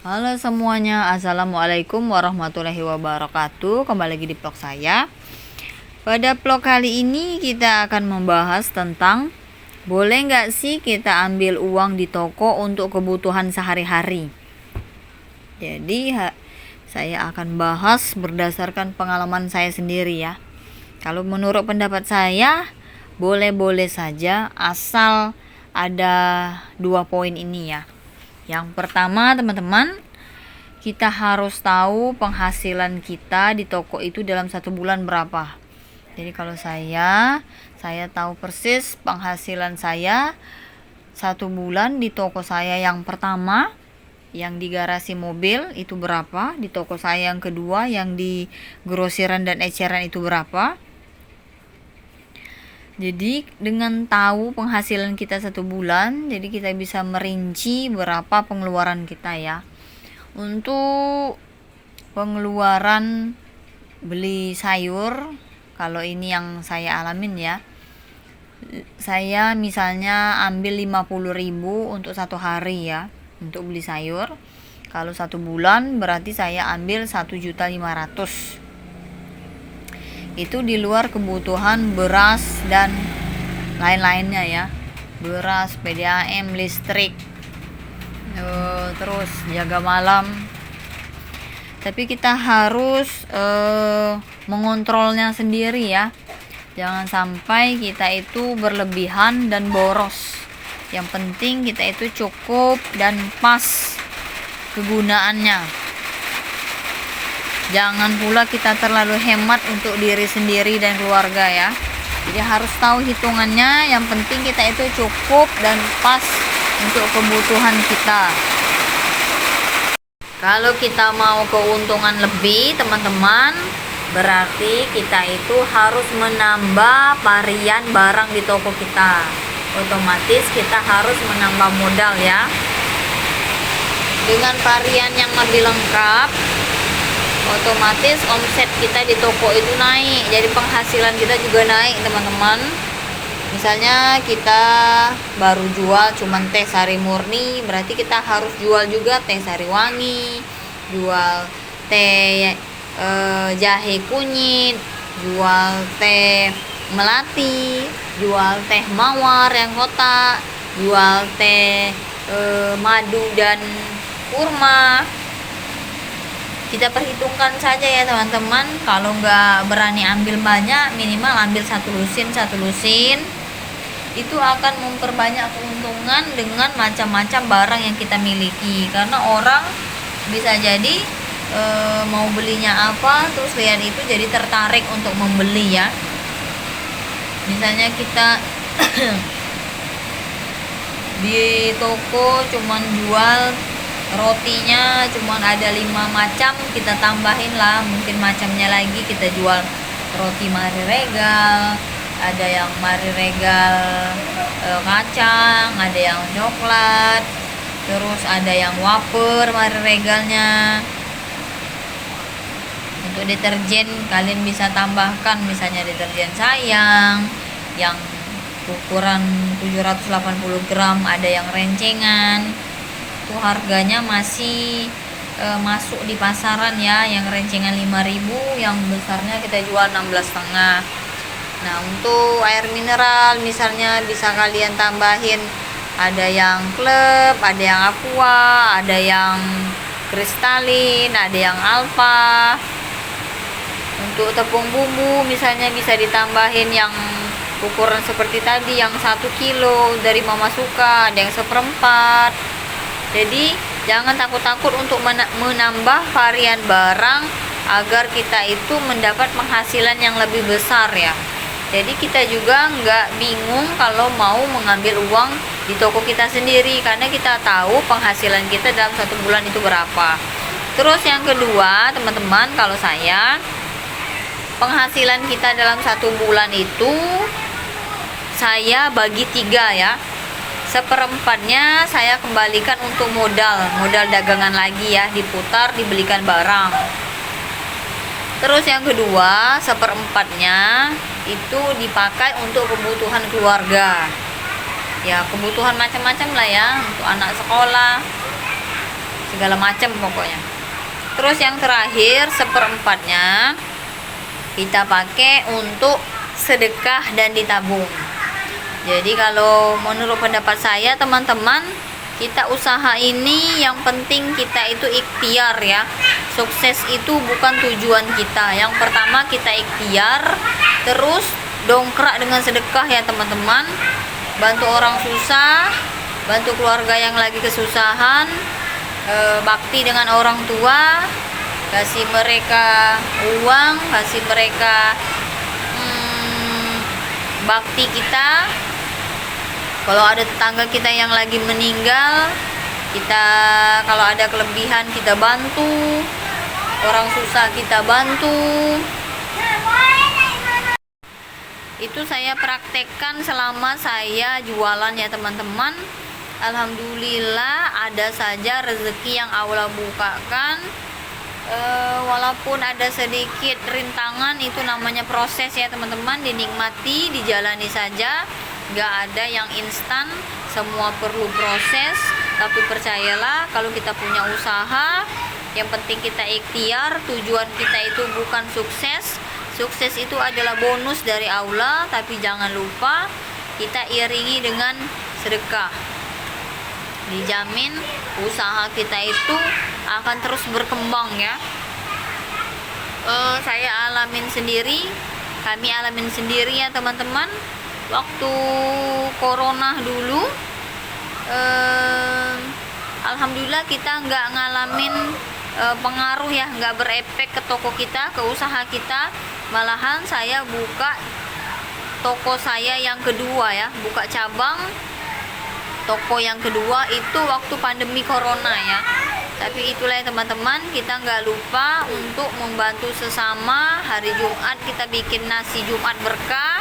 Halo semuanya, assalamualaikum warahmatullahi wabarakatuh. Kembali lagi di vlog saya. Pada vlog kali ini kita akan membahas tentang boleh nggak sih kita ambil uang di toko untuk kebutuhan sehari-hari. Jadi saya akan bahas berdasarkan pengalaman saya sendiri ya. Kalau menurut pendapat saya boleh-boleh saja, asal ada 2 poin ini ya. Yang pertama teman-teman, kita harus tahu penghasilan kita di toko itu dalam 1 bulan berapa. Jadi kalau saya tahu persis penghasilan saya 1 bulan di toko saya yang pertama, yang di garasi mobil itu berapa, di toko saya yang kedua yang di grosiran dan eceran itu berapa. Jadi dengan tahu penghasilan kita 1 bulan, jadi kita bisa merinci berapa pengeluaran kita ya. Untuk pengeluaran beli sayur, kalau ini yang saya alamin ya, saya misalnya ambil 50.000 untuk 1 hari ya, untuk beli sayur. Kalau 1 bulan berarti saya ambil 1.500.000. Itu di luar kebutuhan beras dan lain-lainnya ya, beras, PDAM, listrik, terus jaga malam. Tapi kita harus mengontrolnya sendiri ya, jangan sampai kita itu berlebihan dan boros. Yang penting kita itu cukup dan pas kegunaannya. Jangan pula kita terlalu hemat untuk diri sendiri dan keluarga ya. Jadi harus tahu hitungannya, yang penting kita itu cukup dan pas untuk kebutuhan kita. Kalau kita mau keuntungan lebih teman-teman, berarti kita itu harus menambah varian barang di toko kita. Otomatis kita harus menambah modal ya. Dengan varian yang lebih lengkap, otomatis omset kita di toko itu naik, jadi penghasilan kita juga naik teman-teman. Misalnya kita baru jual cuman teh sari murni, berarti kita harus jual juga teh sari wangi, jual teh jahe kunyit, jual teh melati, jual teh mawar yang kotak, jual teh madu dan kurma. Kita perhitungkan saja ya teman-teman. Kalau nggak berani ambil banyak, minimal ambil satu lusin. Itu akan memperbanyak keuntungan dengan macam-macam barang yang kita miliki. Karena orang bisa jadi mau belinya apa, terus lihat itu jadi tertarik untuk membeli ya. Misalnya kita di toko cuman jual rotinya cuman ada 5 macam, kita tambahin lah mungkin macamnya lagi, kita jual roti Mari Regal, ada yang Mari Regal kacang, ada yang coklat, terus ada yang wafer Mari Regalnya. Untuk deterjen kalian bisa tambahkan misalnya deterjen Sayang yang ukuran 780 gram, ada yang rencengan. Itu harganya masih masuk di pasaran ya, yang rencengan 5.000, yang besarnya kita jual 16,5. Nah untuk air mineral misalnya bisa kalian tambahin, ada yang klub, ada yang aqua, ada yang kristalin, ada yang alfa. Untuk tepung bumbu misalnya bisa ditambahin yang ukuran seperti tadi, yang 1 kilo dari Mama Suka, ada yang 1/4. Jadi jangan takut-takut untuk menambah varian barang agar kita itu mendapat penghasilan yang lebih besar ya. Jadi kita juga nggak bingung kalau mau mengambil uang di toko kita sendiri, karena kita tahu penghasilan kita dalam 1 bulan itu berapa. Terus yang kedua teman-teman, kalau saya penghasilan kita dalam 1 bulan itu saya bagi 3 ya. 1/4-nya saya kembalikan untuk modal dagangan lagi ya, diputar, dibelikan barang. Terus yang kedua 1/4-nya itu dipakai untuk kebutuhan keluarga ya, kebutuhan macam-macam lah ya, untuk anak sekolah, segala macam pokoknya. Terus yang terakhir seperempatnya kita pakai untuk sedekah dan ditabung. Jadi kalau menurut pendapat saya teman-teman, kita usaha ini yang penting kita itu ikhtiar ya. Sukses itu bukan tujuan kita. Yang pertama kita ikhtiar, terus dongkrak dengan sedekah ya teman-teman. Bantu orang susah, bantu keluarga yang lagi kesusahan, bakti dengan orang tua, kasih mereka uang, kasih mereka bakti kita. Kalau ada tetangga kita yang lagi meninggal, kita kalau ada kelebihan kita bantu, orang susah kita bantu. Itu saya praktekkan selama saya jualan ya teman-teman. Alhamdulillah ada saja rezeki yang Allah bukakan. Walaupun ada sedikit rintangan, itu namanya proses ya teman-teman, dinikmati, dijalani saja. Gak ada yang instan, semua perlu proses. Tapi percayalah, kalau kita punya usaha, yang penting kita ikhtiar. Tujuan kita itu bukan sukses. Sukses itu adalah bonus dari Allah, tapi jangan lupa kita iringi dengan sedekah. Dijamin usaha kita itu akan terus berkembang ya. Saya alamin sendiri, kami alamin sendiri ya teman-teman. Waktu corona dulu, alhamdulillah kita nggak ngalamin pengaruh ya, nggak berefek ke toko kita, ke usaha kita. Malahan saya buka toko saya yang kedua ya, buka cabang toko yang kedua itu waktu pandemi corona ya. Tapi itulah ya teman-teman, kita nggak lupa untuk membantu sesama. Hari Jumat kita bikin nasi Jumat berkah.